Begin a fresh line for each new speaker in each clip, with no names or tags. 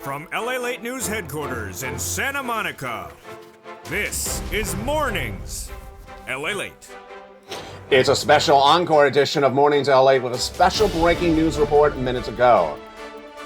From LALATE News Headquarters in Santa Monica, this is Mornings LALATE.
It's a special encore edition of Mornings LA with a special breaking news report minutes ago.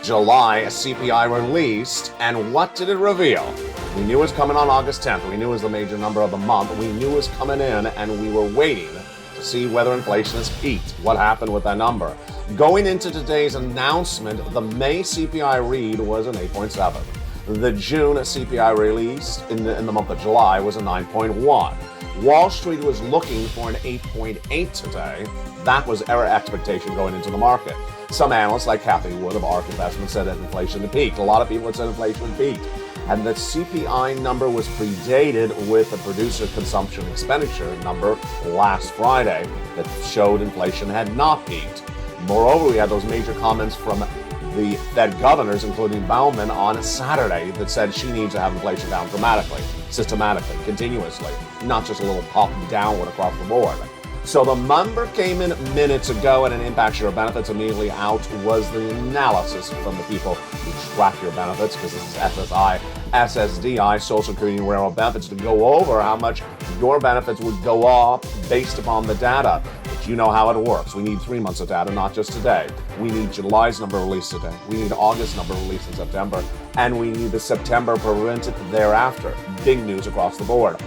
July CPI released, and what did it reveal? We knew it was coming on August 10th. We knew it was the major number of the month. We knew it was coming in, and we were waiting to see whether inflation has peaked. What happened with that number? Going into today's announcement, the May CPI read was an 8.7. The June CPI released in the month of July was a 9.1. Wall Street was looking for an 8.8 today. That was our expectation going into the market. Some analysts, like Kathy Wood of ARK Investment, said that inflation had peaked. A lot of people had said inflation had peaked. And the CPI number was predated with the producer consumption expenditure number last Friday that showed inflation had not peaked. Moreover, we had those major comments from the Fed governors, including Bauman, on Saturday that said she needs to have inflation down dramatically, systematically, continuously, not just a little pop downward across the board. So the number came in minutes ago, and it impacts your benefits. Immediately out was the analysis from the people who track your benefits, because this is SSI, SSDI, Social Security and Railroad Benefits, to go over how much your benefits would go up based upon the data. But you know how it works. We need 3 months of data, not just today. We need July's number released today. We need August number released in September. And we need the September presented thereafter. Big news across the board.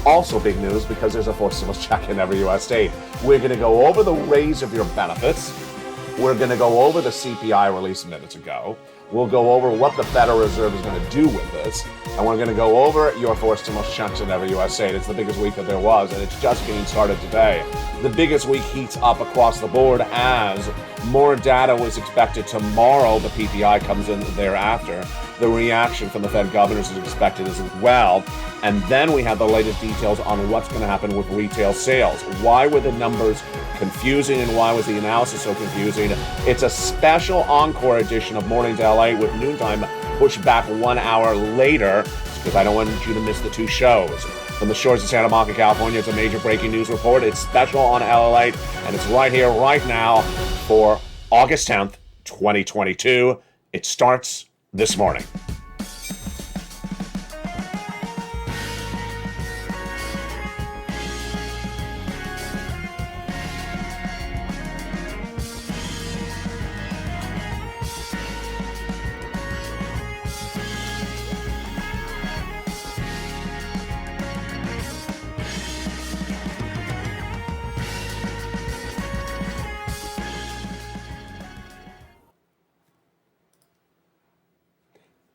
Also big news because there's a forced stimulus check in every U.S. state. We're going to go over the raise of your benefits. We're going to go over the CPI released minutes ago. We'll go over what the Federal Reserve is going to do with this. And we're going to go over your forced stimulus checks in every U.S. state. It's the biggest week that there was, and it's just getting started today. The biggest week heats up across the board as more data was expected tomorrow. The PPI comes in thereafter. The reaction from the Fed governors is expected as well. And then we have the latest details on what's going to happen with retail sales. Why were the numbers confusing, and why was the analysis so confusing? It's a special encore edition of Mornings LA with noontime pushed back 1 hour later because I don't want you to miss the two shows. From the shores of Santa Monica, California, it's a major breaking news report. It's special on LALATE, and it's right here, right now for August 10th, 2022. It starts this morning.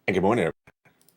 Good morning, everybody.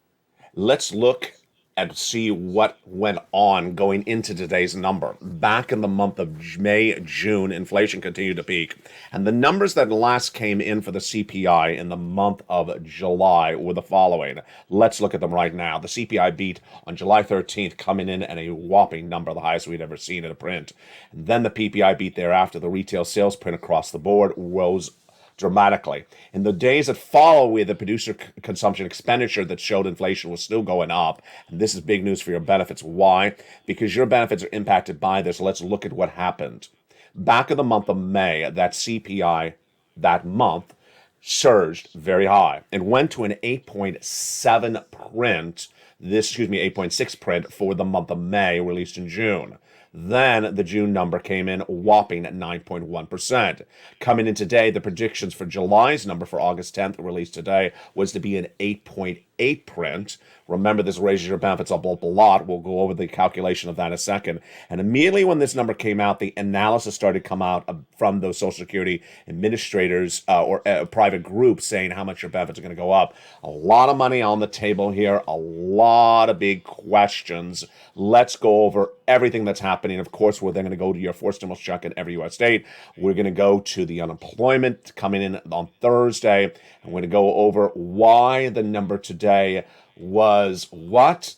Let's look and see what went on going into today's number. Back in the month of May, June, inflation continued to peak. And the numbers that last came in for the CPI in the month of July were the following. Let's look at them right now. The CPI beat on July 13th, coming in at a whopping number, the highest we'd ever seen in a print. And then the PPI beat thereafter. The retail sales print across the board rose dramatically. In the days that follow, we had the producer consumption expenditure that showed inflation was still going up. And this is big news for your benefits. Why? Because your benefits are impacted by this. Let's look at what happened. Back in the month of May, that CPI that month surged very high and went to an 8.7 print. 8.6 print for the month of May, released in June. Then the June number came in whopping at 9.1%. Coming in today, the predictions for July's number for August 10th, released today, was to be an 8.8 print. Remember, this raises your benefits up a lot. We'll go over the calculation of that in a second. And immediately when this number came out, the analysis started to come out from those Social Security administrators or private groups saying how much your benefits are going to go up. A lot of money on the table here, a lot of big questions. Let's go over everything that's happening. Of course, we're then going to go to your forced stimulus check in every U.S. state. We're going to go to the unemployment coming in on Thursday. And we're going to go over why the number today was what?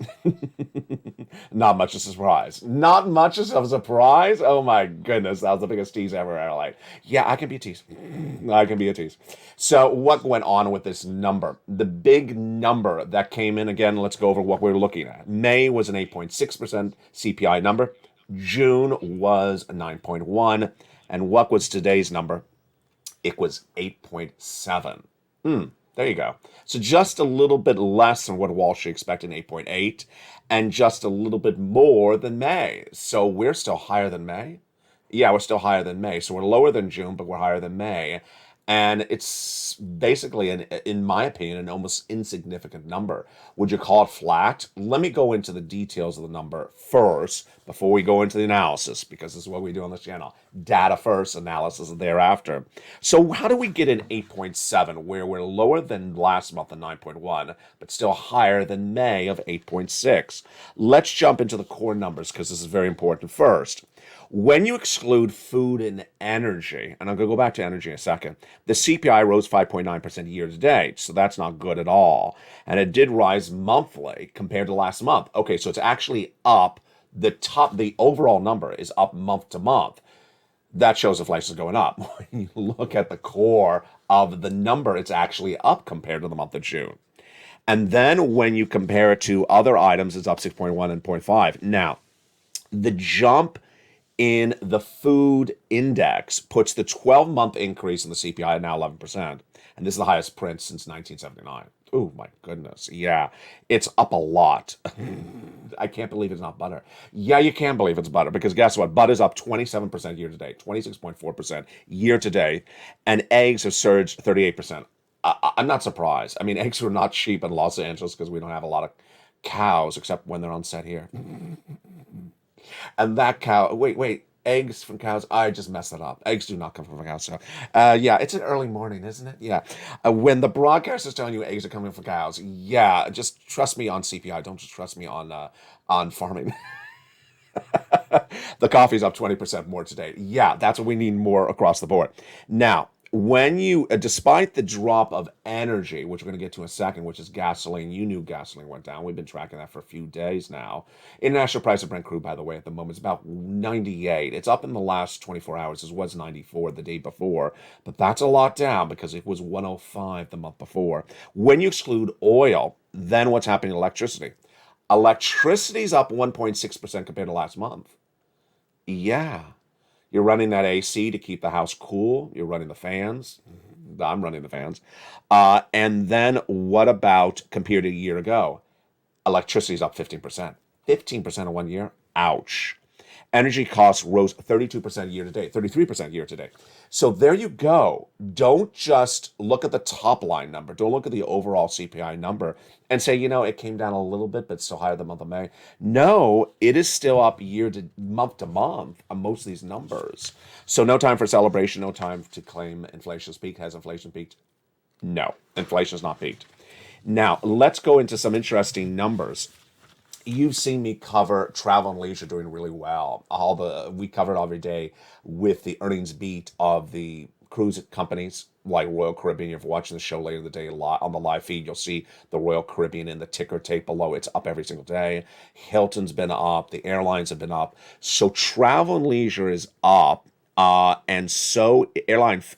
Not much of a surprise. Not much of a surprise? Oh my goodness, that was the biggest tease ever. Like, yeah, I can be a tease. I can be a tease. So what went on with this number? The big number that came in, again, let's go over what we're looking at. May was an 8.6% CPI number. June was 9.1. And what was today's number? It was 8.7. There you go. So just a little bit less than what Wall Street expected, 8.8, and just a little bit more than May. So we're still higher than May. Yeah, we're still higher than May. So we're lower than June, but we're higher than May. And it's basically, in my opinion, an almost insignificant number. Would you call it flat? Let me go into the details of the number first before we go into the analysis, because this is what we do on this channel. Data first, analysis thereafter. So how do we get an 8.7 where we're lower than last month at 9.1, but still higher than May of 8.6? Let's jump into the core numbers because this is very important first. When you exclude food and energy, and I'm going to go back to energy in a second, the CPI rose 5.9% year to date, so that's not good at all. And it did rise monthly compared to last month. Okay, so it's actually up. The overall number is up month to month. That shows inflation is going up. When you look at the core of the number, it's actually up compared to the month of June. And then when you compare it to other items, it's up 6.1 and 0.5. Now, the jump in the food index puts the 12-month increase in the CPI at now 11%. And this is the highest print since 1979. Oh, my goodness. Yeah, it's up a lot. I can't believe it's not butter. Yeah, you can believe it's butter because guess what? Butter's up 27% year to date, 26.4% year to date, and eggs have surged 38%. I'm not surprised. I mean, eggs are not cheap in Los Angeles because we don't have a lot of cows except when they're on set here. And that cow, wait, eggs from cows. I just messed that up. Eggs do not come from cows. So, yeah, it's an early morning, isn't it? Yeah. When the broadcast is telling you eggs are coming from cows, yeah, just trust me on CPI. Don't just trust me on farming. The coffee's up 20% more today. Yeah, that's what we need more across the board. Now, when you, despite the drop of energy, which we're going to get to in a second, which is gasoline, you knew gasoline went down. We've been tracking that for a few days now. International price of Brent crude, by the way, at the moment is about 98. It's up in the last 24 hours. It was 94 the day before, but that's a lot down because it was 105 the month before. When you exclude oil, then what's happening to electricity? Electricity's up 1.6% compared to last month. Yeah. You're running that AC to keep the house cool. You're running the fans. I'm running the fans. And then what about compared to a year ago? Electricity's up 15%. 15% in 1 year? Ouch. Energy costs rose 32% year to date, 33% year to date. So there you go. Don't just look at the top line number. Don't look at the overall CPI number and say, it came down a little bit, but still higher than the month of May. No, it is still up month to month on most of these numbers. So no time for celebration, no time to claim inflation's peaked. Has inflation peaked? No, inflation has not peaked. Now, let's go into some interesting numbers. You've seen me cover travel and leisure doing really well. We cover it every day with the earnings beat of the cruise companies like Royal Caribbean. If you're watching the show later in the day on the live feed, you'll see the Royal Caribbean in the ticker tape below. It's up every single day. Hilton's been up. The airlines have been up. So travel and leisure is up. And so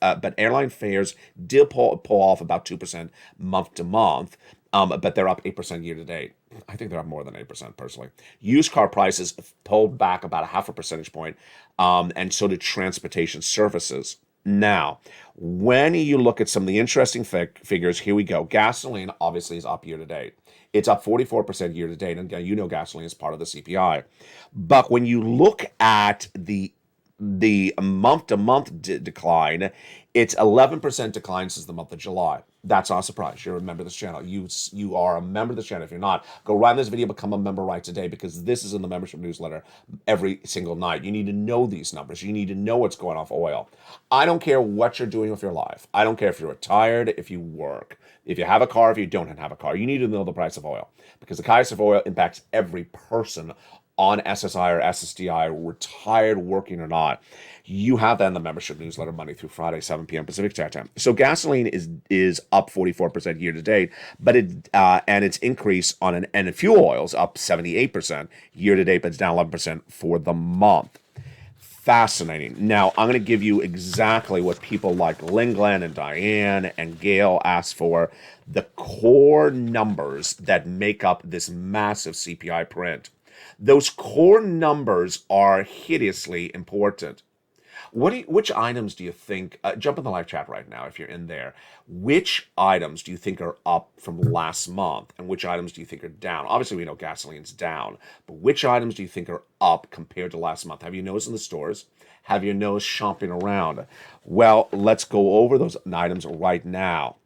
but airline fares did pull off about 2% month to month. But they're up 8% year to date. I think they're up more than 8% personally. Used car prices pulled back about a half a percentage point, and so did transportation services. Now, when you look at some of the interesting figures, here we go. Gasoline obviously is up year to date. It's up 44% year to date. And again, gasoline is part of the CPI. But when you look at the month-to-month decline, it's 11% decline since the month of July. That's not a surprise. You're a member of this channel. You are a member of this channel. If you're not, go right in this video, become a member right today, because this is in the membership newsletter every single night. You need to know these numbers. You need to know what's going on with oil. I don't care what you're doing with your life. I don't care if you're retired, if you work, if you have a car, if you don't have a car. You need to know the price of oil, because the price of oil impacts every person on SSI or SSDI, retired, working or not. You have that in the membership newsletter Monday through Friday, 7 p.m. Pacific Standard Time. So gasoline is up 44% year to date, but and its increase and fuel oils up 78% year to date, but it's down 11% for the month. Fascinating. Now, I'm going to give you exactly what people like Lynn Glenn and Diane and Gail asked for, the core numbers that make up this massive CPI print. Those core numbers are hideously important. Which items do you think? Jump in the live chat right now if you're in there. Which items do you think are up from last month, and which items do you think are down? Obviously, we know gasoline's down, but which items do you think are up compared to last month? Have you noticed in the stores? Have you noticed shopping around? Well, let's go over those items right now.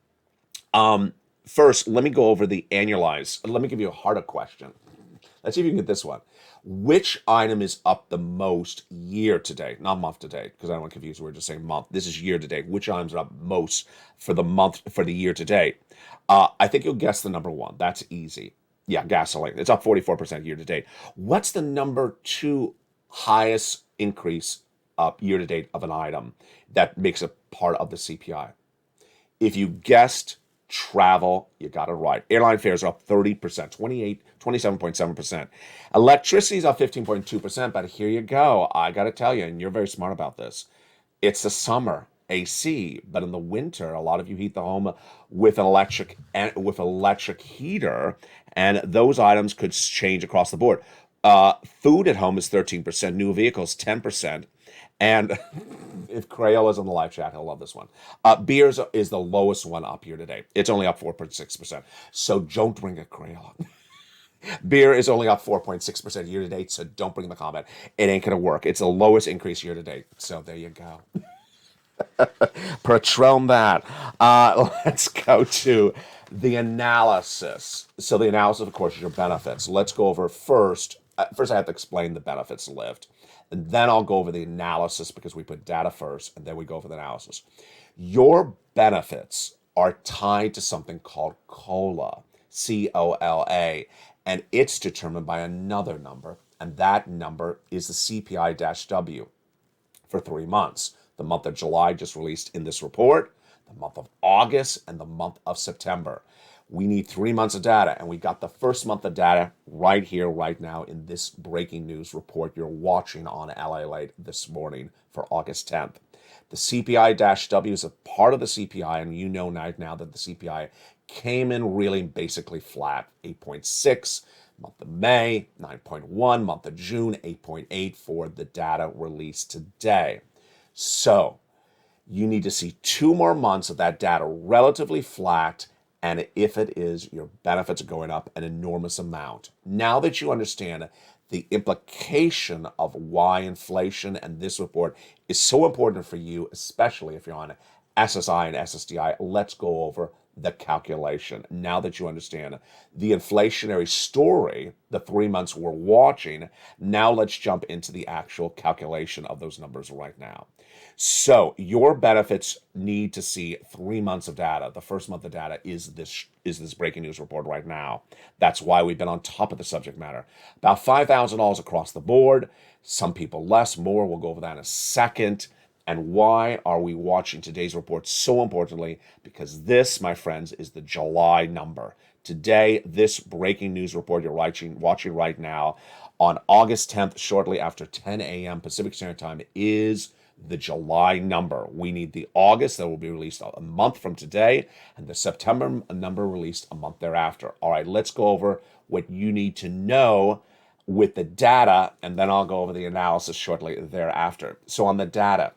First, let me go over the annualized. Let me give you a harder question. Let's see if you can get this one. Which item is up the most year to date? Not month to date, because I don't want to confuse. We're just saying month. This is year to date. Which items are up most for the month, for the year to date? I think you'll guess the number one. That's easy. Yeah, gasoline. It's up 44% year to date. What's the number two highest increase up year to date of an item that makes it part of the CPI? If you guessed travel, you got it right. Airline fares are up 30%, 27.7%. Electricity is up 15.2%, but here you go. I got to tell you, and you're very smart about this, it's the summer, AC, but in the winter, a lot of you heat the home with an electric heater, and those items could change across the board. Food at home is 13%, new vehicles 10%, and if Crayola's in the live chat, he'll love this one. Beers is the lowest one up here today. It's only up 4.6%. So don't bring a Crayola. Beer is only up 4.6% year to date, so don't bring the comment. It ain't going to work. It's the lowest increase year to date. So there you go. Patron that. Let's go to the analysis. So the analysis, of course, is your benefits. Let's go over first. First, I have to explain the benefits lift. And then I'll go over the analysis because we put data first, and then we go over the analysis. Your benefits are tied to something called COLA, COLA, and it's determined by another number, and that number is the CPI-W for 3 months. The month of July just released in this report, the month of August, and the month of September. We need 3 months of data, and we got the first month of data right here, right now, in this breaking news report you're watching on LALATE this morning for August 10th. The CPI-W is a part of the CPI, and you know now that the CPI came in really basically flat, 8.6, month of May, 9.1, month of June, 8.8 for the data released today. So you need to see 2 more months of that data relatively flat, and if it is, your benefits are going up an enormous amount. Now that you understand the implication of why inflation and this report is so important for you, especially if you're on SSI and SSDI, let's go over the calculation. Now that you understand the inflationary story, the 3 months we're watching, now let's jump into the actual calculation of those numbers right now. So your benefits need to see 3 months of data. The first month of data is this breaking news report right now. That's why we've been on top of the subject matter. About $5,000 across the board. Some people less, more. We'll go over that in a second. And why are we watching today's report so importantly? Because this, my friends, is the July number. Today, this breaking news report you're watching right now on August 10th, shortly after 10 a.m. Pacific Standard Time, is the July number. We need the August that will be released a month from today, and the September number released a month thereafter. All right, let's go over what you need to know with the data, and then I'll go over the analysis shortly thereafter. So on the data,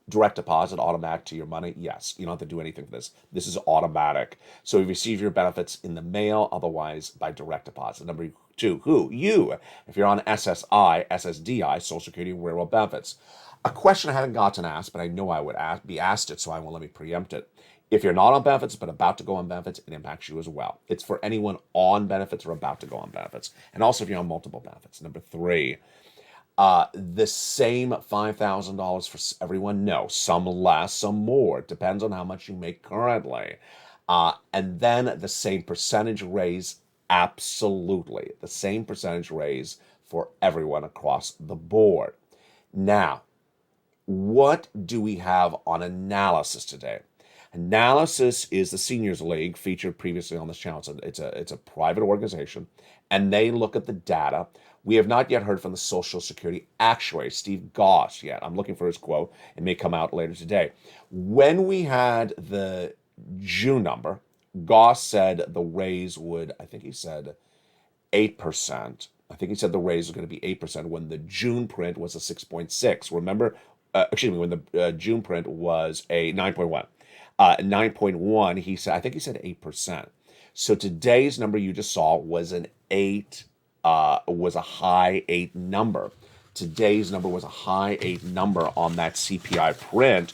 direct deposit, automatic to your money? Yes. You don't have to do anything for this. This is automatic. So you receive your benefits in the mail, otherwise by direct deposit. Number 2, who? You. If you're on SSI, SSDI, Social Security Railroad Benefits. A question I haven't gotten asked, but I know I would be asked it, so I won't let me preempt it. If you're not on benefits but about to go on benefits, it impacts you as well. It's for anyone on benefits or about to go on benefits. And also if you're on multiple benefits. Number 3, the same $5,000 for everyone? No, some less, some more. It depends on how much you make currently. And then the same percentage raise? Absolutely. The same percentage raise for everyone across the board. Now, what do we have on analysis today? Analysis is the Seniors League, featured previously on this channel. It's a private organization, and they look at the data. We have not yet heard from the Social Security actuary, Steve Goss, yet. I'm looking for his quote. It may come out later today. When we had the June number, Goss said the raise would, I think he said 8%. I think he said the raise was going to be 8% when the June print was a 6.6. Remember, when the June print was a 9.1. 9.1, he said, I think he said 8%. So today's number you just saw was an 8, was a high 8 number. Today's number was a high 8 number on that CPI print.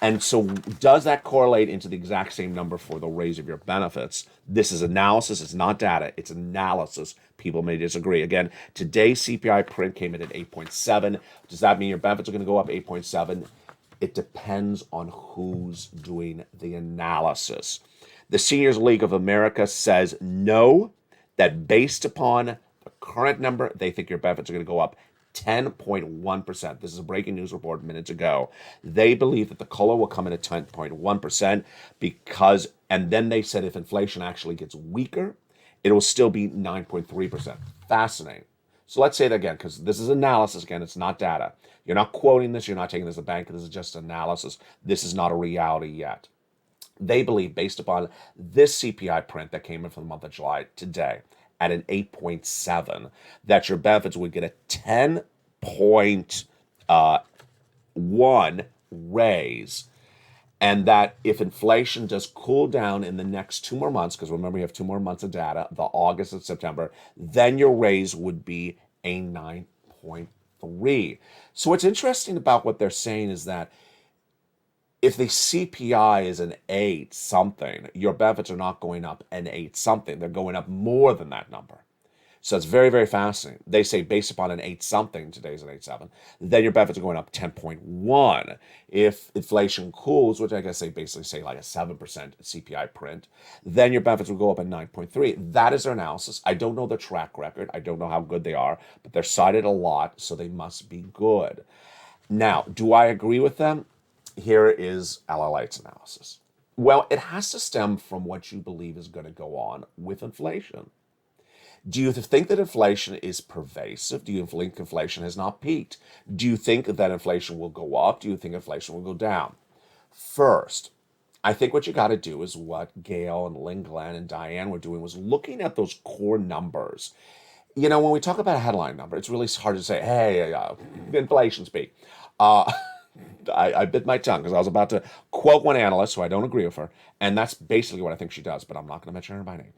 And so does that correlate into the exact same number for the raise of your benefits? This is analysis. It's not data. It's analysis. People may disagree. Again, today's CPI print came in at 8.7. Does that mean your benefits are going to go up 8.7? It depends on who's doing the analysis. The Seniors League of America says no, that based upon the current number, they think your benefits are going to go up 10.1%. This is a breaking news report minutes ago. They believe that the COLA will come in at 10.1% because, and then they said if inflation actually gets weaker, it will still be 9.3%. Fascinating. So let's say it again, because this is analysis again, it's not data. You're not quoting this, you're not taking this to the bank, this is just analysis. This is not a reality yet. They believe, based upon this CPI print that came in for the month of July today, at an 8.7, that your benefits would get a 10.1 raise, and that if inflation does cool down in the next 2 more months, because remember you have 2 more months of data, the August and September, then your raise would be a 9.3. So what's interesting about what they're saying is that if the CPI is an 8 something, your benefits are not going up an 8 something. They're going up more than that number. So it's very, very fascinating. They say based upon an 8 something, today's an 8.7, then your benefits are going up 10.1. If inflation cools, which I guess they basically say like a 7% CPI print, then your benefits will go up at 9.3. That is their analysis. I don't know the track record. I don't know how good they are, but they're cited a lot, so they must be good. Now, do I agree with them? Here is LALATE's analysis. Well, it has to stem from what you believe is going to go on with inflation. Do you think that inflation is pervasive? Do you think inflation has not peaked? Do you think that inflation will go up? Do you think inflation will go down? First, I think what you got to do is what Gail and Lynn Glenn and Diane were doing, was looking at those core numbers. You know, when we talk about a headline number, it's really hard to say, hey, inflation's peak. I bit my tongue because I was about to quote one analyst who I don't agree with her, and that's basically what I think she does, but I'm not going to mention her by name.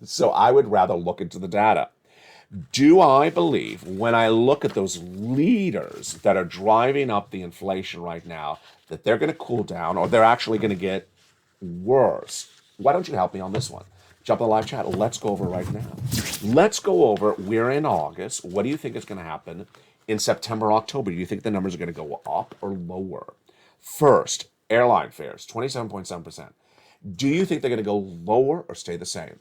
So I would rather look into the data. Do I believe, when I look at those leaders that are driving up the inflation right now, that they're going to cool down or they're actually going to get worse? Why don't you help me on this one? Jump on the live chat. Let's go over right now. Let's go over, we're in August. What do you think is going to happen in September, October? Do you think the numbers are going to go up or lower? First, airline fares, 27.7%. Do you think they're going to go lower or stay the same?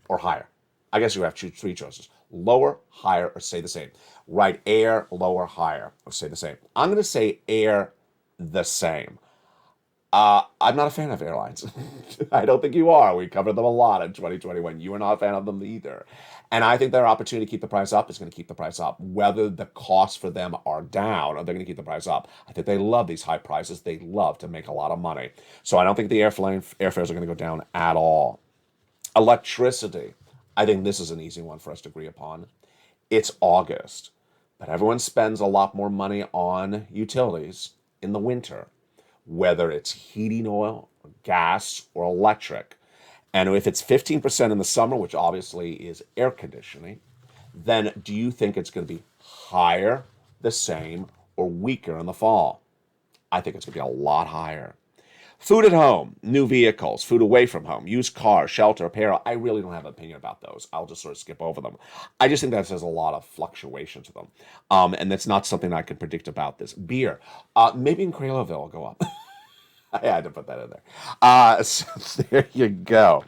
Or higher? I guess you have 3 choices. Lower, higher, or stay the same. Right, air, lower, higher, or stay the same. I'm going to say air, the same. I'm not a fan of airlines. I don't think you are. We covered them a lot in 2021. You are not a fan of them either. And I think their opportunity to keep the price up is going to keep the price up. Whether the costs for them are down or they're going to keep the price up. I think they love these high prices. They love to make a lot of money. So I don't think the airfares are going to go down at all. Electricity. I think this is an easy one for us to agree upon. It's August, but everyone spends a lot more money on utilities in the winter, whether it's heating oil, or gas, or electric. And if it's 15% in the summer, which obviously is air conditioning, then do you think it's going to be higher, the same, or weaker in the fall? I think it's going to be a lot higher. Food at home, new vehicles, food away from home, used cars, shelter, apparel. I really don't have an opinion about those. I'll just sort of skip over them. I just think that there's a lot of fluctuation to them. And that's not something I can predict about this. Beer. Maybe in Craylville will go up. I had to put that in there. So there you go.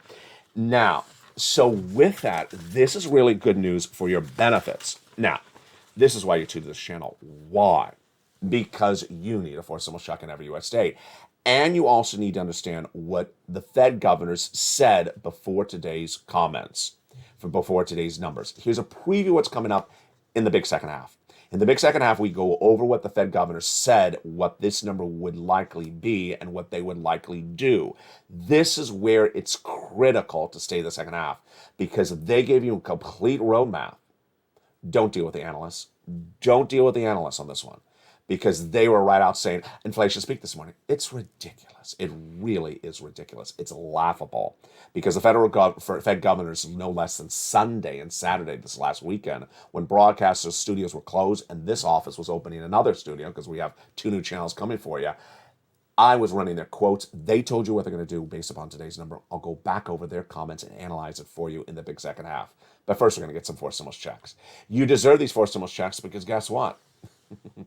Now, so with that, this is really good news for your benefits. Now, this is why you tune to this channel. Why? Because you need a forcible check in every U.S. state. And you also need to understand what the Fed governors said before today's comments, before today's numbers. Here's a preview of what's coming up in the big second half. In the big second half, we go over what the Fed governor said, what this number would likely be, and what they would likely do. This is where it's critical to stay the second half, because they gave you a complete roadmap. Don't deal with the analysts. Don't deal with the analysts on this one, because they were right out saying inflation speak this morning. It's ridiculous. It really is ridiculous. It's laughable, because the Fed governors, no less than Sunday and Saturday this last weekend, when broadcasters' studios were closed and this office was opening another studio because we have 2 new channels coming for you, I was running their quotes. They told you what they're going to do based upon today's number. I'll go back over their comments and analyze it for you in the big second half. But first, we're going to get some forced stimulus checks. You deserve these forced stimulus checks because guess what?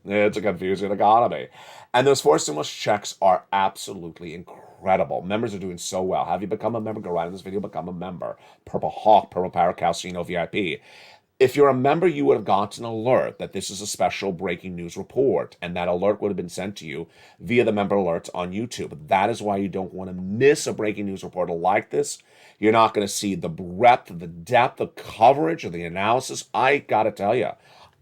It's a confusing economy. And those forced stimulus checks are absolutely incredible. Members are doing so well. Have you become a member? Go right in this video, become a member. Purple Hawk, Purple Power, Calcino VIP. If you're a member, you would have gotten an alert that this is a special breaking news report, and that alert would have been sent to you via the member alerts on YouTube. That is why you don't want to miss a breaking news report like this. You're not going to see the breadth, the depth, the coverage, or the analysis. I got to tell you,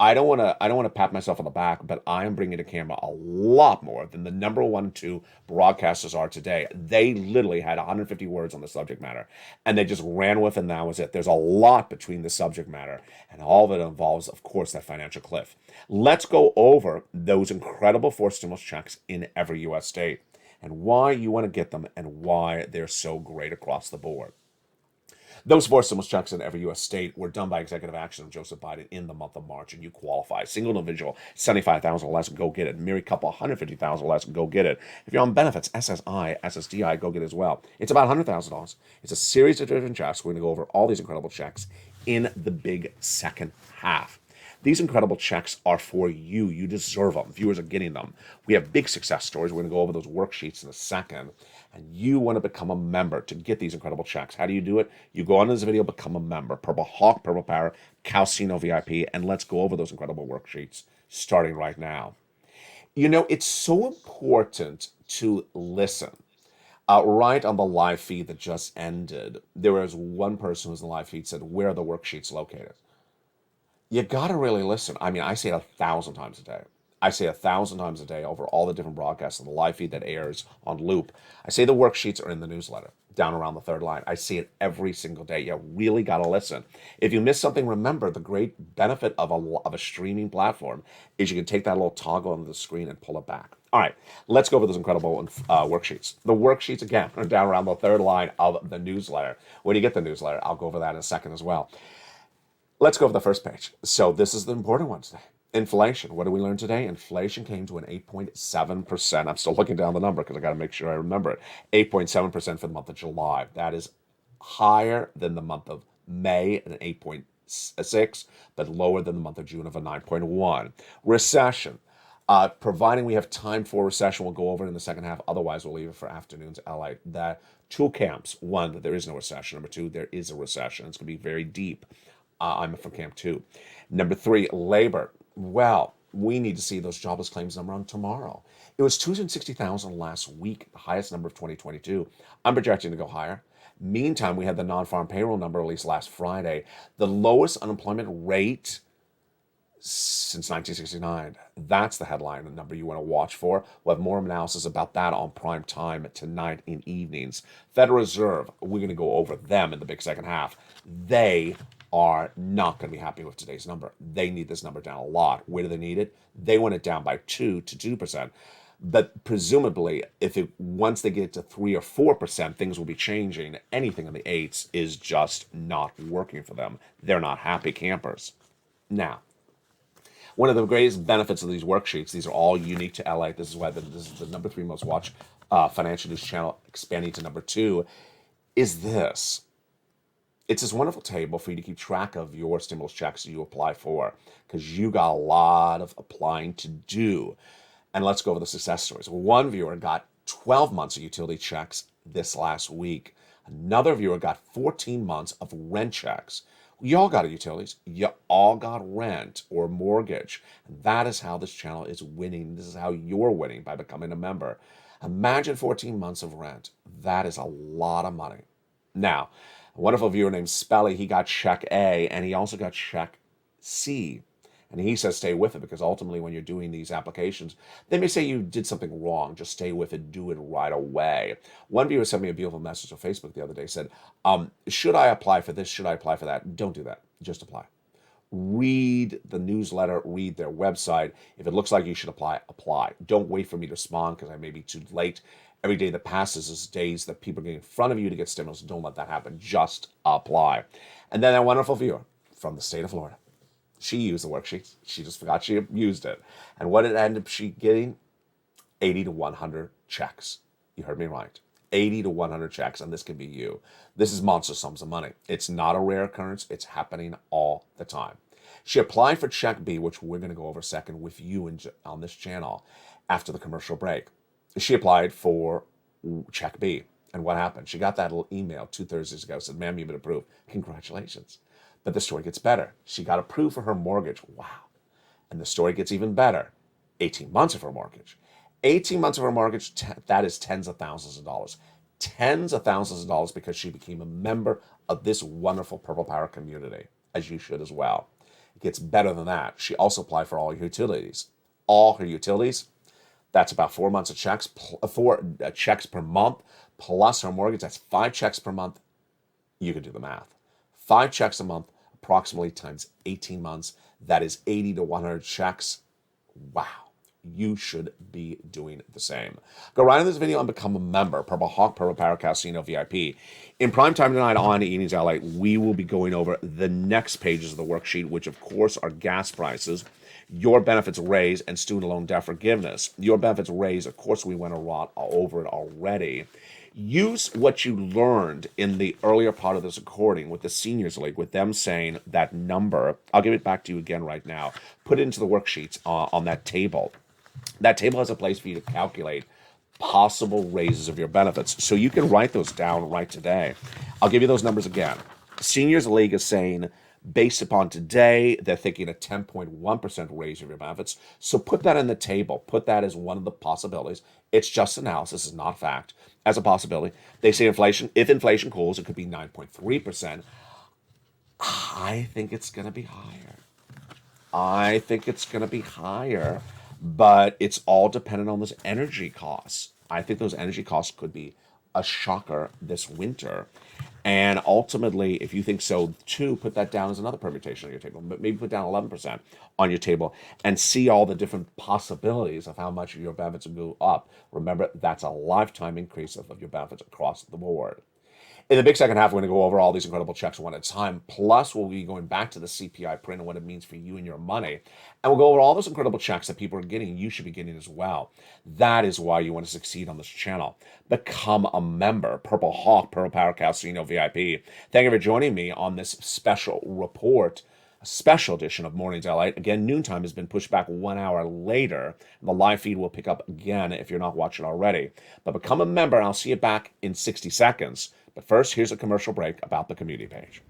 I don't want to pat myself on the back, but I am bringing to camera a lot more than the number 1, 2 broadcasters are today. They literally had 150 words on the subject matter, and they just ran with it, and that was it. There's a lot between the subject matter, and all of it involves, of course, that financial cliff. Let's go over those incredible forced stimulus checks in every U.S. state, and why you want to get them, and why they're so great across the board. Those forced stimulus checks in every U.S. state were done by executive action of Joseph Biden in the month of March, and you qualify. Single individual, $75,000 or less, go get it. Married couple, $150,000 or less, go get it. If you're on benefits, SSI, SSDI, go get it as well. It's about $100,000. It's a series of different checks. We're going to go over all these incredible checks in the big second half. These incredible checks are for you. You deserve them. Viewers are getting them. We have big success stories. We're going to go over those worksheets in a second. And you want to become a member to get these incredible checks. How do you do it? You go on this video, become a member. Purple Hawk, Purple Power, Calcino VIP, and let's go over those incredible worksheets starting right now. You know, it's so important to listen. Right on the live feed that just ended, there was one person who's in the live feed said, where are the worksheets located? You got to really listen. I mean, I say it 1,000 times a day. I say 1,000 times a day over all the different broadcasts on the live feed that airs on loop. I say the worksheets are in the newsletter, down around the third line. I see it every single day. You really got to listen. If you miss something, remember the great benefit of a streaming platform is you can take that little toggle on the screen and pull it back. All right, let's go over those incredible worksheets. The worksheets, again, are down around the third line of the newsletter. When you get the newsletter, I'll go over that in a second as well. Let's go over the first page. So this is the important one today. Inflation. What did we learn today? Inflation came to an 8.7%. I'm still looking down the number because I got to make sure I remember it. 8.7% for the month of July. That is higher than the month of May at an 8.6, but lower than the month of June of a 9.1. Recession. Providing we have time for recession, we'll go over it in the second half. Otherwise, we'll leave it for afternoons. LA. That 2 camps. 1, that there is no recession. Number 2, there is a recession. It's going to be very deep. I'm from camp 2. Number 3, labor. Well, we need to see those jobless claims number on tomorrow. It was 260,000 last week, the highest number of 2022. I'm projecting to go higher. Meantime, we had the non-farm payroll number released last Friday, the lowest unemployment rate since 1969. That's the headline, the number you want to watch for. We'll have more analysis about that on prime time tonight in evenings. Federal Reserve, we're going to go over them in the big second half. They are not going to be happy with today's number. They need this number down a lot. Where do they need it? They want it down by 2 to 2%. But presumably, once they get it to 3 or 4%, things will be changing. Anything in the 8s is just not working for them. They're not happy campers. Now, one of the greatest benefits of these worksheets, these are all unique to LA. This is why this is the number 3 most watched financial news channel, expanding to number 2, is this. It's this wonderful table for you to keep track of your stimulus checks that you apply for, because you got a lot of applying to do. And let's go over the success stories. One viewer got 12 months of utility checks this last week. Another viewer got 14 months of rent checks. You all got utilities. You all got rent or mortgage. And that is how this channel is winning. This is how you're winning, by becoming a member. Imagine 14 months of rent. That is a lot of money. Now, a wonderful viewer named Spelly, he got check A, and he also got check C. And he says stay with it, because ultimately when you're doing these applications, they may say you did something wrong. Just stay with it. Do it right away. One viewer sent me a beautiful message on Facebook the other day, said, should I apply for this? Should I apply for that? Don't do that. Just apply. Read the newsletter, read their website. If it looks like you should apply, apply. Don't wait for me to respond because I may be too late. Every day that passes is days that people are getting in front of you to get stimulus. Don't let that happen. Just apply. And then a wonderful viewer from the state of Florida. She used the worksheets. She just forgot she used it. And what did ended up she getting? 80 to 100 checks. You heard me right. 80 to 100 checks, and this can be you. This is monster sums of money. It's not a rare occurrence. It's happening all the time. She applied for Check B, which we're going to go over a second with you on this channel after the commercial break. She applied for Check B, and what happened? She got that little email 2 Thursdays ago, said, ma'am, you've been approved. Congratulations. But the story gets better. She got approved for her mortgage. Wow. And the story gets even better. 18 months of her mortgage. 18 months of her mortgage, that is tens of thousands of dollars. Tens of thousands of dollars because she became a member of this wonderful Purple Power community, as you should as well. It gets better than that. She also applied for all her utilities. All her utilities, that's about 4 months of checks, 4 checks per month, plus her mortgage, that's 5 checks per month. You can do the math. 5 checks a month, approximately times 18 months. That is 80 to 100 checks. Wow. You should be doing the same. Go right in this video and become a member. Purple Hawk, Purple Power Casino VIP. In prime time tonight on Evenings LA, we will be going over the next pages of the worksheet, which of course are gas prices, your benefits raise, and student loan debt forgiveness. Your benefits raise, of course, we went a lot over it already. Use what you learned in the earlier part of this recording with the Seniors League, with them saying that number. I'll give it back to you again right now. Put it into the worksheets on that table. That table has a place for you to calculate possible raises of your benefits. So you can write those down right today. I'll give you those numbers again. Seniors League is saying, based upon today, they're thinking a 10.1% raise of your benefits. So put that in the table. Put that as one of the possibilities. It's just analysis, it's not fact. As a possibility. They say inflation, if inflation cools, it could be 9.3%. I think it's going to be higher. I think it's going to be higher, but it's all dependent on those energy costs. I think those energy costs could be a shocker this winter. And ultimately, if you think so too, put that down as another permutation on your table. But maybe put down 11% on your table and see all the different possibilities of how much your benefits will go up. Remember, that's a lifetime increase of your benefits across the board. In the big second half, we're going to go over all these incredible checks one at a time. Plus, we'll be going back to the CPI print and what it means for you and your money. And we'll go over all those incredible checks that people are getting, you should be getting as well. That is why you want to succeed on this channel. Become a member. Purple Hawk, Purple Power Casino VIP. Thank you for joining me on this special report, a special edition of Mornings LA. Again, noontime has been pushed back 1 hour later. The live feed will pick up again if you're not watching already. But become a member, and I'll see you back in 60 seconds. But first, here's a commercial break about the community page.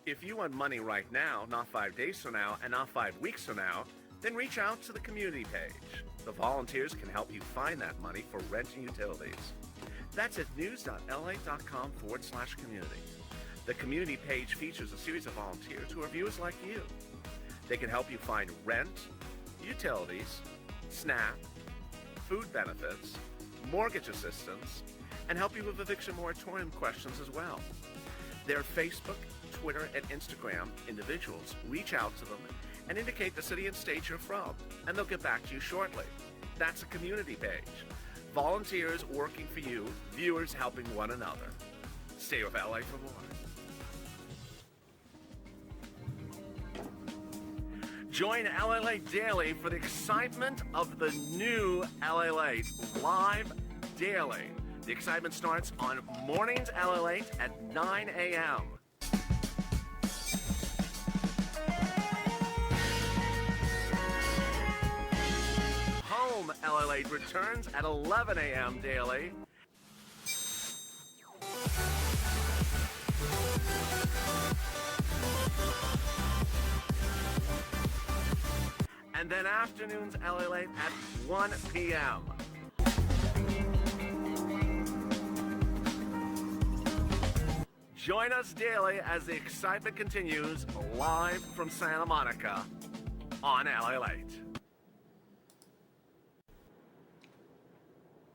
If you want money right now, not 5 days from now, and not 5 weeks from now, then reach out to the community page. The volunteers can help you find that money for rent and utilities. That's at news.la.com/community. The community page features a series of volunteers who are viewers like you. They can help you find rent, utilities, SNAP, food benefits, mortgage assistance, and help you with eviction moratorium questions as well. Their Facebook, Twitter, and Instagram individuals reach out to them and indicate the city and state you're from, and they'll get back to you shortly. That's a community page. Volunteers working for you, viewers helping one another. Stay with LA for more. Join LALATE Daily for the excitement of the new LALATE live daily. The excitement starts on Mornings LALATE at 9 a.m. Home LALATE returns at 11 a.m. daily. And then afternoons LALATE at 1 p.m. Join us daily as the excitement continues live from Santa Monica on LALATE.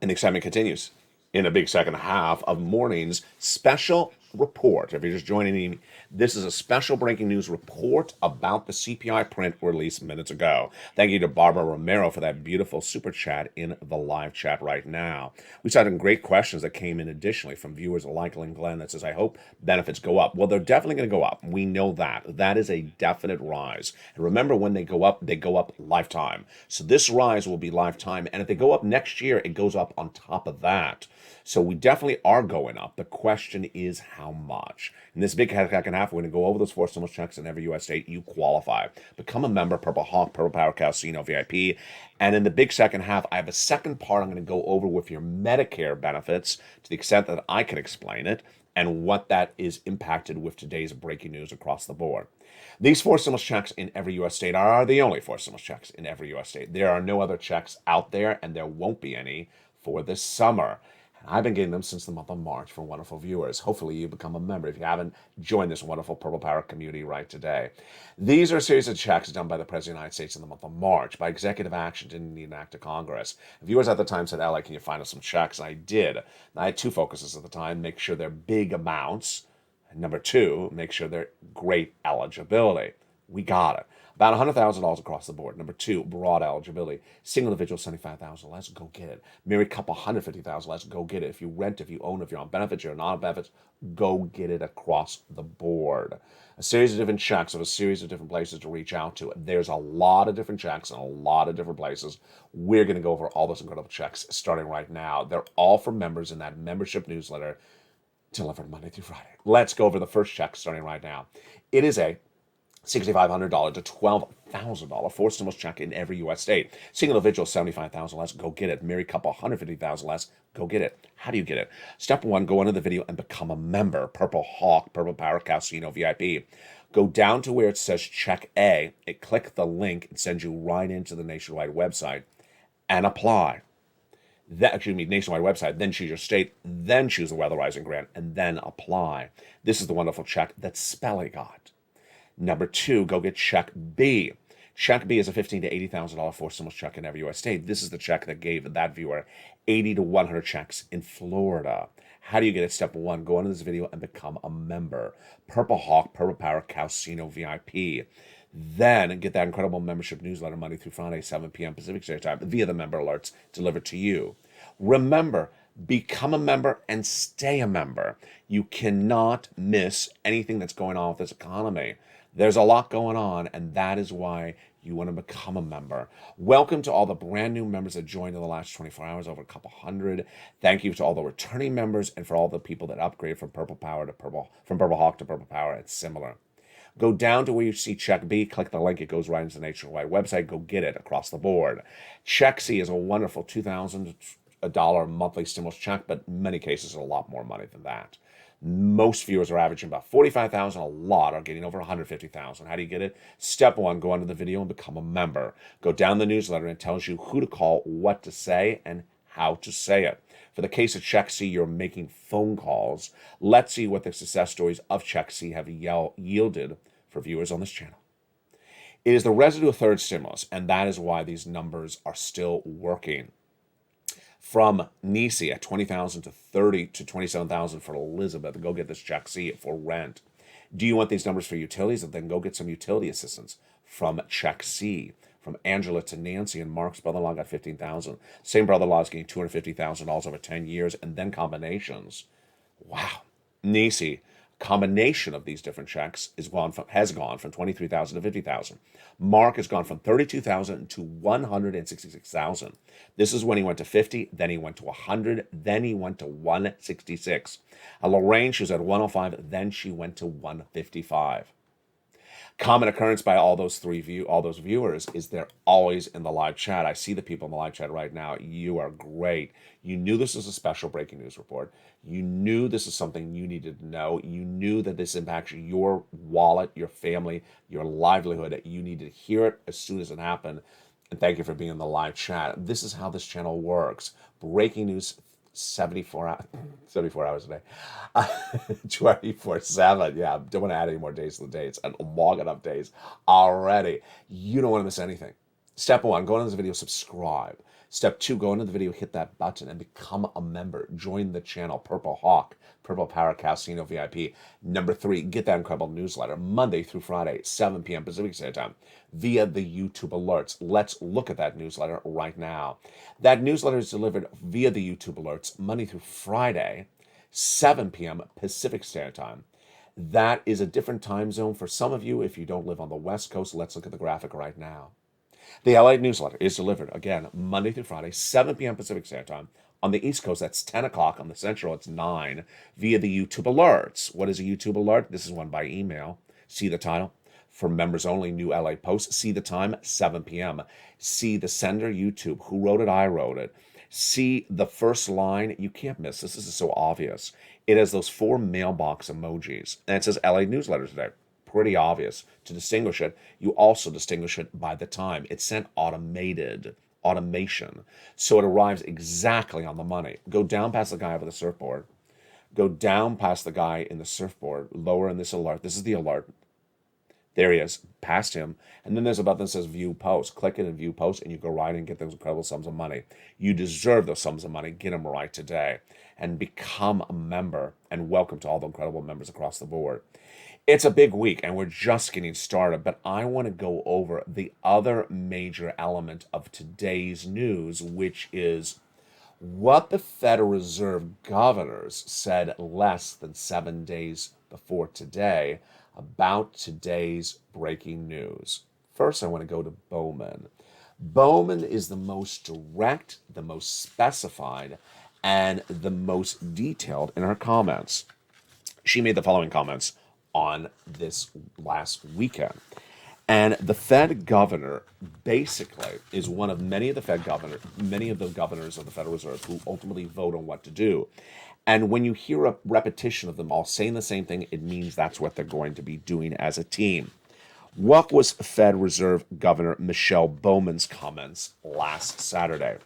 And the excitement continues in a big second half of Morning's special report. If you're just joining me, this is a special breaking news report about the CPI print released minutes ago. Thank you to Barbara Romero for that beautiful super chat in the live chat right now. We saw some great questions that came in additionally from viewers like Lynn Glenn that says, I hope benefits go up. Well, they're definitely going to go up. We know that. That is a definite rise. And remember, when they go up lifetime. So this rise will be lifetime. And if they go up next year, it goes up on top of that. So we definitely are going up. The question is how much. In this big second half, we're going to go over those 4 stimulus checks in every U.S. state. You qualify. Become a member, Purple Hawk, Purple Power Casino VIP. And in the big second half, I have a second part I'm going to go over with your Medicare benefits to the extent that I can explain it and what that is impacted with today's breaking news across the board. These 4 stimulus checks in every U.S. state are the only 4 stimulus checks in every U.S. state. There are no other checks out there, and there won't be any for this summer. I've been getting them since the month of March for wonderful viewers. Hopefully you become a member if you haven't joined this wonderful Purple Power community right today. These are a series of checks done by the President of the United States in the month of March by executive action. Didn't need an act of Congress. Viewers at the time said, LA, can you find us some checks? And I did. And I had 2 focuses at the time. Make sure they're big amounts. And number 2, make sure they're great eligibility. We got it. About $100,000 across the board. Number 2, broad eligibility. Single individual, $75,000 less, go get it. Married couple, $150,000 less, go get it. If you rent, if you own, if you're on benefits, you're not on benefits, go get it across the board. A series of different checks of a series of different places to reach out to. There's a lot of different checks in a lot of different places. We're going to go over all those incredible checks starting right now. They're all for members in that membership newsletter delivered Monday through Friday. Let's go over the first check starting right now. It is a $6,500 to $12,000 4 stimulus check in every U.S. state. Single individual, $75,000 less, go get it. Married couple, $150,000 less, go get it. How do you get it? Step 1, go into the video and become a member. Purple Hawk, Purple Power Casino VIP. Go down to where it says Check A. Click the link. It sends you right into the nationwide website and apply. Nationwide website, then choose your state, then choose the weatherizing grant, and then apply. This is the wonderful check that Spelly got. Number 2, go get Check B. Check B is a $15,000 to $80,000 4 stimulus check in every U.S. state. This is the check that gave that viewer 80 to 100 checks in Florida. How do you get it? Step 1, go into this video and become a member. Purple Hawk, Purple Power Casino VIP. Then get that incredible membership newsletter Monday through Friday, 7 p.m. Pacific Standard Time, via the member alerts delivered to you. Remember, become a member and stay a member. You cannot miss anything that's going on with this economy. There's a lot going on, and that is why you want to become a member. Welcome to all the brand new members that joined in the last 24 hours, over a couple hundred. Thank you to all the returning members and for all the people that upgrade from Purple Hawk to Purple Power and similar. Go down to where you see Check B, click the link, it goes right into the nationwide website, go get it across the board. Check C is a wonderful $2,000 monthly stimulus check, but in many cases a lot more money than that. Most viewers are averaging about $45,000. A lot are getting over $150,000. How do you get it? Step 1, go under the video and become a member. Go down the newsletter and it tells you who to call, what to say, and how to say it. For the case of Check C, you're making phone calls. Let's see what the success stories of Check C have yielded for viewers on this channel. It is the residue third stimulus, and that is why these numbers are still working. From Nisi at $20,000 to $30,000 to $27,000 for Elizabeth. Go get this Check C for rent. Do you want these numbers for utilities? Then go get some utility assistance from Check C. From Angela to Nancy and Mark's brother-in-law got $15,000. Same brother-in-law is getting $250,000 over 10 years, and then combinations. Wow. Nisi, combination of these different checks has gone from $23,000 to $50,000. Mark has gone from $32,000 to $166,000. This is when he went to 50, then he went to 100, then he went to 166. Lorraine, she was at 105, then she went to 155. Common occurrence by all those viewers is they're always in the live chat. I see the people in the live chat right now. You are great. You knew this was a special breaking news report. You knew this is something you needed to know. You knew that this impacts your wallet, your family, your livelihood. You needed to hear it as soon as it happened. And thank you for being in the live chat. This is how this channel works. Breaking news 74 hours a day, 24/7. Yeah, don't want to add any more days to the dates, and long enough days already. You don't want to miss anything. Step 1, go into this video, subscribe. Step 2, go into the video, hit that button, and become a member. Join the channel, Purple Hawk, Purple Power Casino VIP. Number 3, get that incredible newsletter Monday through Friday, 7 p.m. Pacific Standard Time, via the YouTube alerts. Let's look at that newsletter right now. That newsletter is delivered via the YouTube alerts Monday through Friday, 7 p.m. Pacific Standard Time. That is a different time zone for some of you if you don't live on the West Coast. Let's look at the graphic right now. The LALATE newsletter is delivered, again, Monday through Friday, 7 p.m. Pacific Standard Time. On the East Coast, that's 10 o'clock. On the Central, it's 9, via the YouTube alerts. What is a YouTube alert? This is one by email. See the title. For members only, new LA posts. See the time, 7 p.m. See the sender, YouTube. Who wrote it? I wrote it. See the first line. You can't miss this. This is so obvious. It has those 4 mailbox emojis. And it says LA newsletter today. Pretty obvious. To distinguish it, you also distinguish it by the time. It's sent automation. So it arrives exactly on the money. Go down past the guy with the surfboard. Go down past the guy in the surfboard, lower in this alert. This is the alert. There he is, past him. And then there's a button that says view post. Click it and view post, and you go right and get those incredible sums of money. You deserve those sums of money. Get them right today. And become a member. And welcome to all the incredible members across the board. It's a big week, and we're just getting started, but I want to go over the other major element of today's news, which is what the Federal Reserve governors said less than 7 days before today about today's breaking news. First, I want to go to Bowman. Bowman is the most direct, the most specified, and the most detailed in her comments. She made the following comments on this last weekend. And the Fed governor basically is one of many of the governors of the Federal Reserve who ultimately vote on what to do. And when you hear a repetition of them all saying the same thing, it means that's what they're going to be doing as a team. What was Fed Reserve Governor Michelle Bowman's comments last Saturday?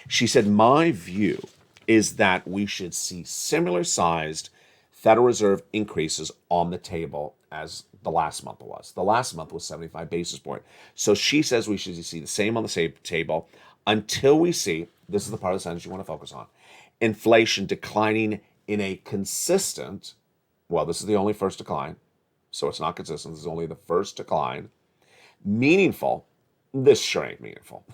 She said, my view is that we should see similar sized Federal Reserve increases on the table as the last month was. The last month was 75 basis points. So she says we should see the same on the same table until we see, this is the part of the sentence you want to focus on, inflation declining in a consistent, well, this is the only first decline, so it's not consistent, this is only the first decline, meaningful, this sure ain't meaningful.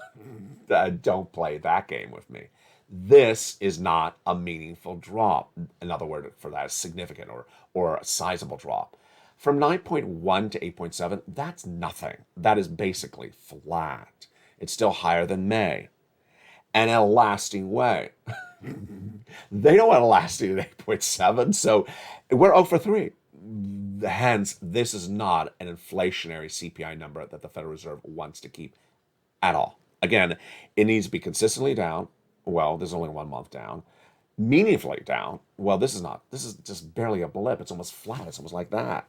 Don't play that game with me. This is not a meaningful drop. Another word for that is significant or a sizable drop. From 9.1 to 8.7, that's nothing. That is basically flat. It's still higher than May. And in a lasting way. They don't want to lasting at 8.7, so we're 0 for 3. Hence, this is not an inflationary CPI number that the Federal Reserve wants to keep at all. Again, it needs to be consistently down. Well, there's only 1 month down. Meaningfully down. Well, this is not. This is just barely a blip. It's almost flat. It's almost like that.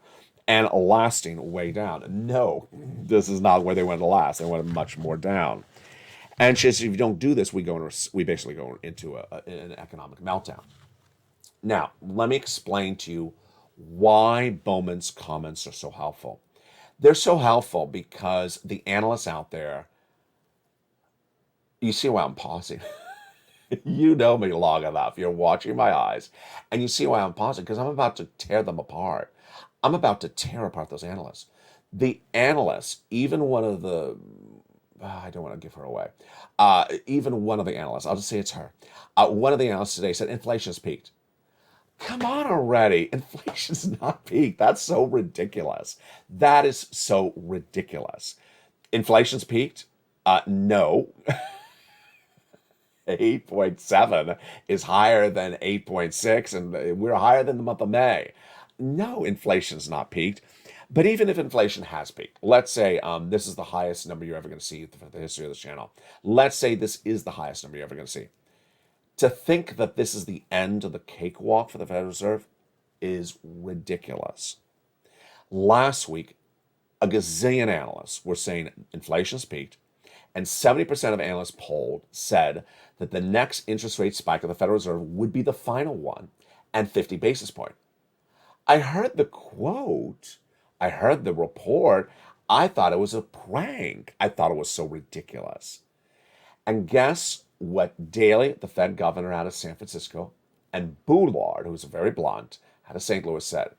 And lasting way down. No, this is not where they want to last. They want it much more down. And she says, if you don't do this, we basically go into an economic meltdown. Now, let me explain to you why Bowman's comments are so helpful. They're so helpful because the analysts out there, you see why I'm pausing. You know me long enough. You're watching my eyes. And you see why I'm pausing, because I'm about to tear them apart. I'm about to tear apart those analysts. The analysts, even one of the, I don't want to give her away. Even one of the analysts, I'll just say it's her. One of the analysts today said inflation's peaked. Come on already. Inflation's not peaked. That's so ridiculous. That is so ridiculous. Inflation's peaked? No. 8.7 is higher than 8.6, and we're higher than the month of May. No, inflation's not peaked. But even if inflation has peaked, let's say this is the highest number you're ever going to see for the history of this channel. Let's say this is the highest number you're ever going to see. To think that this is the end of the cakewalk for the Federal Reserve is ridiculous. Last week, a gazillion analysts were saying inflation's peaked, and 70% of analysts polled said that the next interest rate spike of the Federal Reserve would be the final one, and 50 basis points. I heard the quote, I heard the report, I thought it was a prank. I thought it was so ridiculous. And guess what Daley, the Fed governor out of San Francisco, and Boulard, who's very blunt, out of St. Louis, said?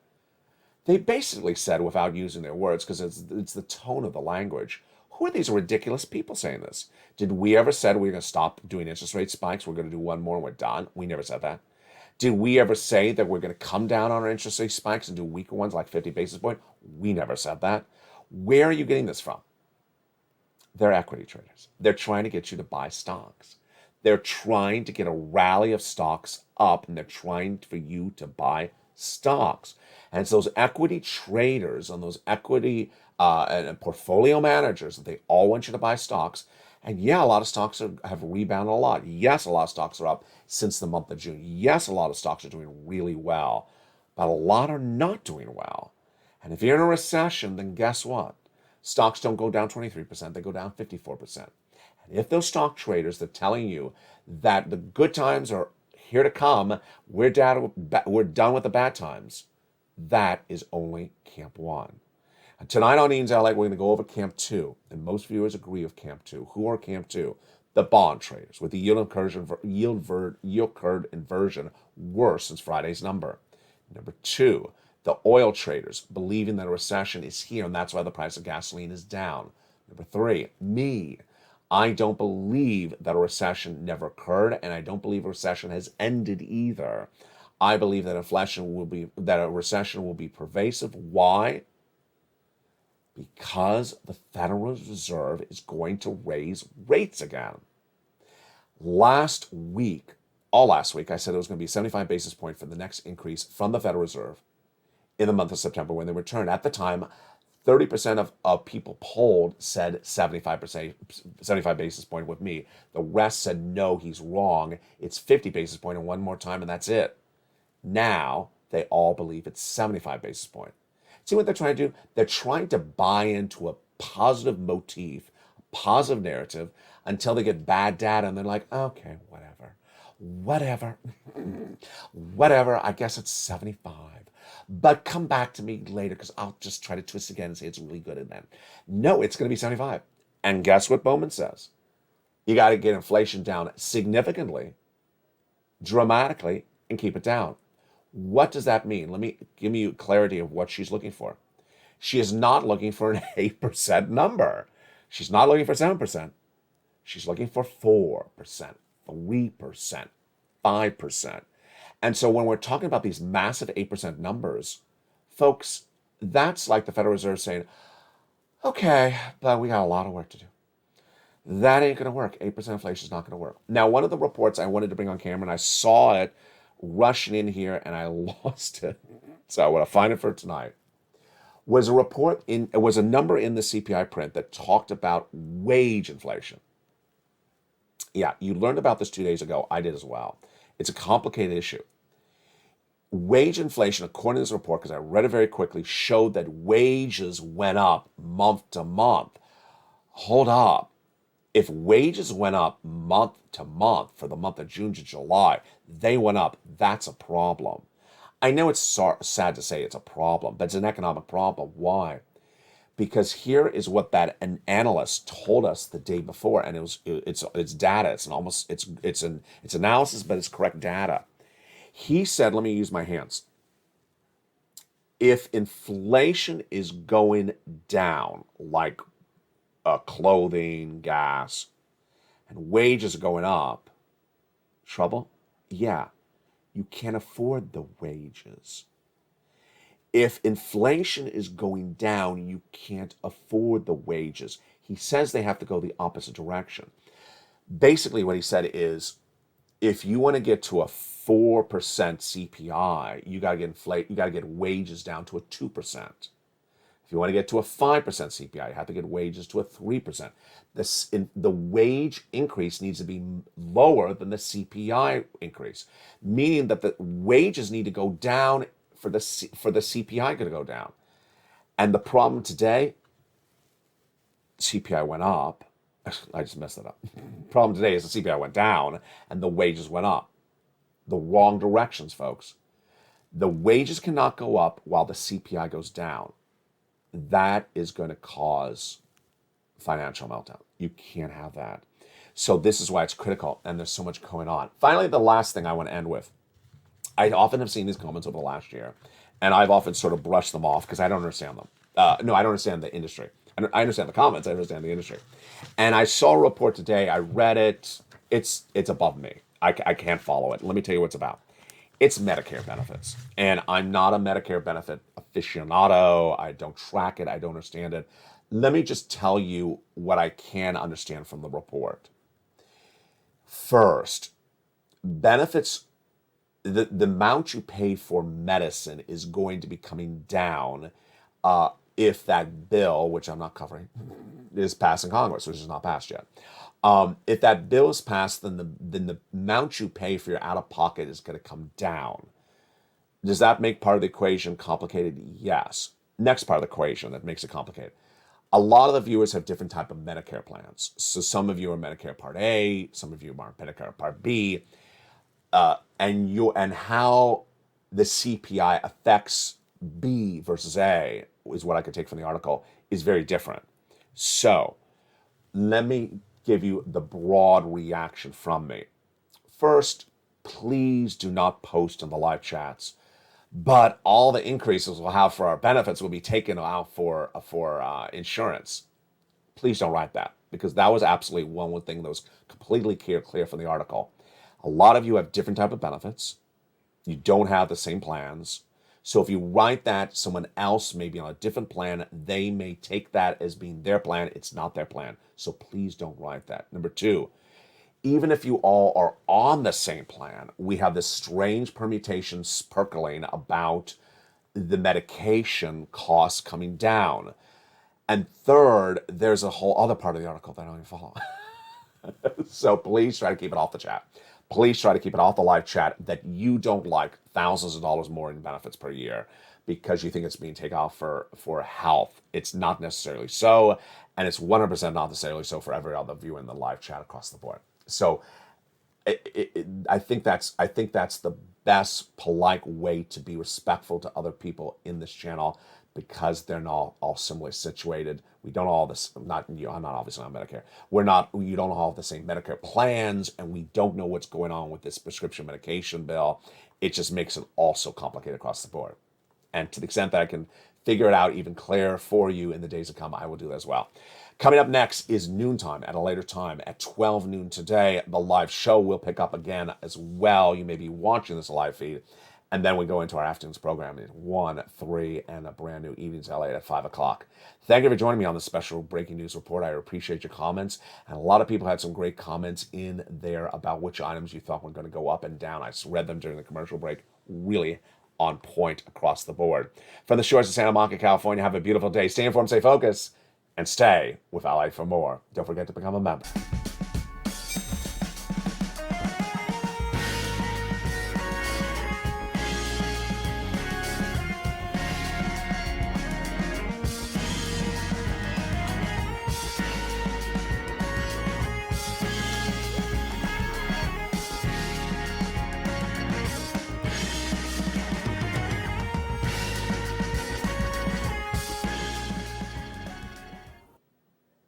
They basically said, without using their words, because it's the tone of the language, who are these ridiculous people saying this? Did we ever said we're going to stop doing interest rate spikes? We're going to do one more and we're done? We never said that. Did we ever say that we're going to come down on our interest rate spikes and do weaker ones like 50 basis point? We never said that. Where are you getting this from? They're equity traders. They're trying to get you to buy stocks. They're trying to get a rally of stocks up, and they're trying for you to buy stocks. And it's those equity traders and those equity and portfolio managers that they all want you to buy stocks. And yeah, a lot of stocks have rebounded a lot. Yes, a lot of stocks are up since the month of June. Yes, a lot of stocks are doing really well, but a lot are not doing well. And if you're in a recession, then guess what? Stocks don't go down 23%, they go down 54%. And if those stock traders are telling you that the good times are here to come, we're done with the bad times, that is only Camp 1. And tonight on Ian's LA, we're going to go over Camp 2. And most viewers agree with Camp 2. Who are Camp 2? The bond traders, with the yield curve inversion worse since Friday's number. Number 2, the oil traders, believing that a recession is here, and that's why the price of gasoline is down. Number 3, me. I don't believe that a recession never occurred, and I don't believe a recession has ended either. I believe that a recession will be pervasive. Why? Because the Federal Reserve is going to raise rates again. Last week, I said it was going to be 75 basis points for the next increase from the Federal Reserve in the month of September when they returned. At the time, 30% of people polled said 75 basis point with me. The rest said, no, he's wrong. It's 50 basis point and one more time, and that's it. Now, they all believe it's 75 basis point. See what they're trying to do? They're trying to buy into a positive motif, a positive narrative, until they get bad data, and they're like, okay, whatever, I guess it's 75. But come back to me later, because I'll just try to twist again and say it's really good. And then, no, it's going to be 75. And guess what Bowman says? You got to get inflation down significantly, dramatically, and keep it down. What does that mean? Let me give you clarity of what she's looking for. She is not looking for an 8% number. She's not looking for 7%. She's looking for 4%, 3%, 5%. And so when we're talking about these massive 8% numbers, folks, that's like the Federal Reserve saying, okay, but we got a lot of work to do. That ain't going to work. 8% inflation is not going to work. Now, one of the reports I wanted to bring on camera, and I saw it rushing in here, and I lost it. So I want to find it for tonight. Was a number in the CPI print that talked about wage inflation. Yeah, you learned about this 2 days ago. I did as well. It's a complicated issue. Wage inflation, according to this report, because I read it very quickly, showed that wages went up month to month. Hold up. If wages went up month to month for the month of June to July, they went up. That's a problem. I know it's sad to say it's a problem, but it's an economic problem. Why? Because here is what an analyst told us the day before, and it's data. It's analysis, but it's correct data. He said, let me use my hands. If inflation is going down, like clothing, gas, and wages are going up, trouble? Yeah, you can't afford the wages. If inflation is going down, you can't afford the wages. He says they have to go the opposite direction. Basically, what he said is, if you want to get to a 4% CPI, you got to get wages down to a 2%. If you want to get to a 5% CPI, you have to get wages to a 3%. The wage increase needs to be lower than the CPI increase, meaning that the wages need to go down for the CPI to go down. And the problem today, CPI went up. I just messed that up. Problem today is the CPI went down and the wages went up. The wrong directions, folks. The wages cannot go up while the CPI goes down. that is going to cause financial meltdown. You can't have that. So this is why it's critical, and there's so much going on. Finally, the last thing I want to end with. I often have seen these comments over the last year, and I've often sort of brushed them off because I don't understand them. No, I don't understand the industry. I understand the comments. I understand the industry. And I saw a report today. I read it. It's above me. I can't follow it. Let me tell you what it's about. It's Medicare benefits. And I'm not a Medicare benefit aficionado. I don't track it. I don't understand it. Let me just tell you what I can understand from the report. First, benefits, the amount you pay for medicine is going to be coming down if that bill, which I'm not covering, is passed in Congress, which is not passed yet. If that bill is passed, then the amount you pay for your out-of-pocket is going to come down. Does that make part of the equation complicated? Yes. Next part of the equation that makes it complicated. A lot of the viewers have different type of Medicare plans. So some of you are Medicare Part A, some of you are Medicare Part B, and how the CPI affects B versus A is what I could take from the article is very different. So let me give you the broad reaction from me. First, please do not post in the live chats, but all the increases we'll have for our benefits will be taken out for insurance. Please don't write that, because that was absolutely one thing that was completely clear from the article. A lot of you have different type of benefits. You don't have the same plans. So if you write that, someone else may be on a different plan. They may take that as being their plan. It's not their plan. So please don't write that. Number two, even if you all are on the same plan, we have this strange permutation percolating about the medication costs coming down. And third, there's a whole other part of the article that I don't even follow. So please try to keep it off the chat. Please try to keep it off the live chat that you don't like thousands of dollars more in benefits per year because you think it's being taken off for health. It's not necessarily so, and it's 100% not necessarily so for every other viewer in the live chat across the board. So I think that's the best polite way to be respectful to other people in this channel, because they're not all similarly situated. We don't all this, not you, I'm not obviously on Medicare. You don't all have the same Medicare plans, and we don't know what's going on with this prescription medication bill. It just makes it all so complicated across the board. And to the extent that I can figure it out even clearer for you in the days to come, I will do that as well. Coming up next is noontime at a later time at 12 noon today. The live show will pick up again as well. You may be watching this live feed. And then we go into our afternoon's program at 1, 3, and a brand new evening's LATE at 5 o'clock. Thank you for joining me on this special breaking news report. I appreciate your comments. And a lot of people had some great comments in there about which items you thought were going to go up and down. I read them during the commercial break. Really on point across the board. From the shores of Santa Monica, California, have a beautiful day. Stay informed, stay focused, and stay with LA for more. Don't forget to become a member.